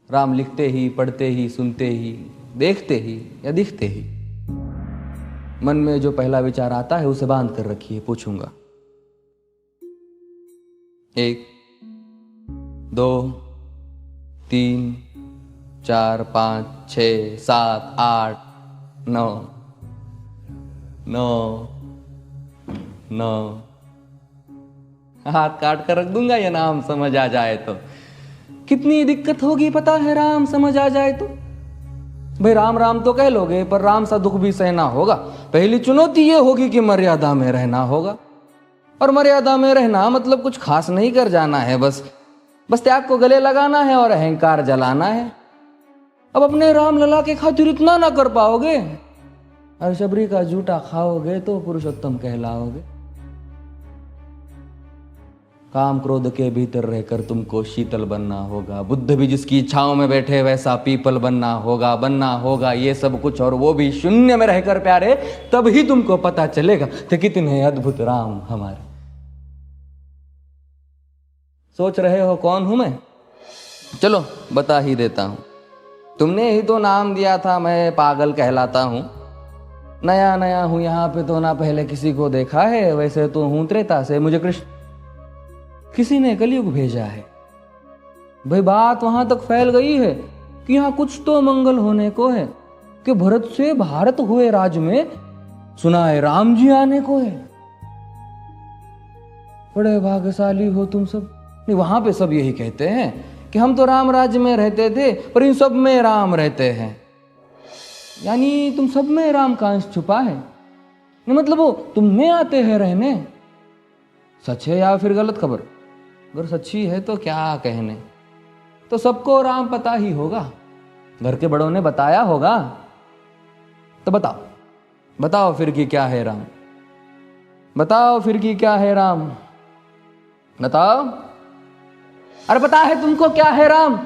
राम लिखते ही, पढ़ते ही, सुनते ही, देखते ही या दिखते ही मन में जो पहला विचार आता है उसे बांध कर रखिए। पूछूंगा 1 2 3 4 5 6 7 8 9 9 9 हाथ काट कर रख दूंगा ये नाम समझ आ जाए तो। कितनी दिक्कत होगी पता है राम समझ आ जाए तो। भाई राम राम तो कह लोगे पर राम सा दुख भी सहना होगा। पहली चुनौती ये होगी कि मर्यादा में रहना होगा। और मर्यादा में रहना मतलब कुछ खास नहीं कर जाना है, बस त्याग को गले लगाना है और अहंकार जलाना है। अब अपने राम लला के खातिर इतना ना कर पाओगे और शबरी का जूठा खाओगे तो पुरुषोत्तम कहलाओगे। काम क्रोध के भीतर रहकर तुमको शीतल बनना होगा। बुद्ध भी जिसकी इच्छाओं में बैठे वैसा पीपल बनना होगा ये सब कुछ, और वो भी शून्य में रहकर प्यारे। तब ही तुमको पता चलेगा कि कितने अद्भुत राम हमारे। सोच रहे हो कौन हूं मैं? चलो बता ही देता हूं। तुमने ही तो नाम दिया था मैं पागल कहलाता हूं। नया नया हूं यहाँ पे तो ना पहले किसी को देखा है। वैसे तो हूं त्रेता से, मुझे कृष्ण किसी ने कलयुग भेजा है। भाई बात वहां तक फैल गई है कि यहाँ कुछ तो मंगल होने को है कि भरत से भारत हुए राज में सुना है राम जी आने को है। बड़े भाग्यशाली हो तुम सब। नहीं, वहां पे सब यही कहते हैं कि हम तो राम राज्य में रहते थे पर इन सब में राम रहते हैं। यानी तुम सब में राम का अंश छुपा है। मतलब वो तुम में आते हैं रहने। सच है या फिर गलत खबर? अगर सच्ची है तो क्या कहने। तो सबको राम पता ही होगा, घर के बड़ों ने बताया होगा। तो बताओ फिर कि क्या है राम। बताओ फिर कि क्या है राम। बताओ। अरे पता है तुमको क्या है राम?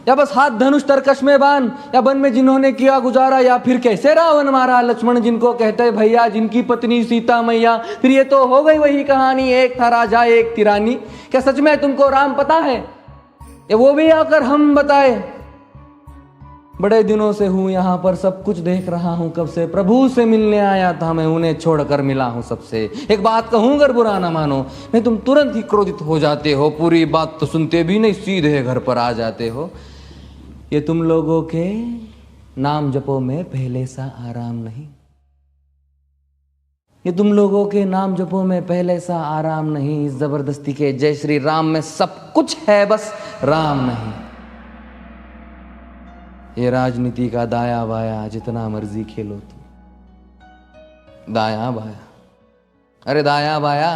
या बस हाथ धनुष तरकश में बान, या वन में जिन्होंने किया गुजारा, या फिर कैसे रावण मारा लक्ष्मण जिनको कहते भैया, जिनकी पत्नी सीता मैया। फिर ये तो हो गई वही कहानी, एक था राजा एक थी रानी। क्या सच में तुमको राम पता है? या वो भी आकर हम बताए? बड़े दिनों से हूं यहाँ पर, सब कुछ देख रहा हूं कब से। प्रभु से मिलने आया था मैं, उन्हें छोड़कर मिला हूं सबसे। एक बात कहूं अगर बुरा ना मानो, नहीं तुम तुरंत ही क्रोधित हो जाते हो। पूरी बात तो सुनते भी नहीं, सीधे घर पर आ जाते हो। ये तुम लोगों के नाम जपो में पहले सा आराम नहीं। ये तुम लोगों के नाम जपो में पहले सा आराम नहीं। इस जबरदस्ती के जय श्री राम में सब कुछ है, बस राम नहीं। ये राजनीति का दाया बाया जितना मर्जी खेलो तुम। दाया बाया, अरे दाया बाया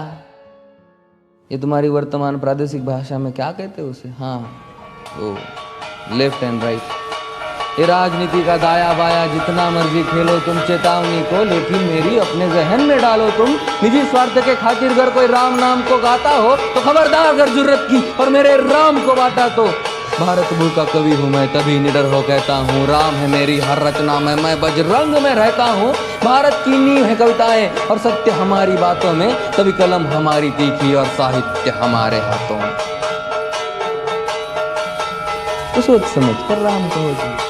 ये तुम्हारी वर्तमान प्रादेशिक भाषा में क्या कहते हो उसे? हाँ वो लेफ्ट एंड राइट। ये राजनीति का दाया बाया जितना मर्जी खेलो तुम चेतावनी को, लेकिन मेरी अपने जहन में डालो तुम। निजी स्वार्थ के खातिर अगर कोई राम नाम को गाता हो तो खबरदार, अगर जरूरत की और मेरे राम को बांटा तो। भारत भूमि का कवि हूँ मैं, तभी निडर हो कहता हूँ राम है मेरी हर रचना में। मैं बजरंग में रहता हूँ। भारत की नींव है कविताएं और सत्य हमारी बातों में, तभी कलम हमारी तीखी और साहित्य हमारे हाथों में। तो सोच समझ कर राम कहो।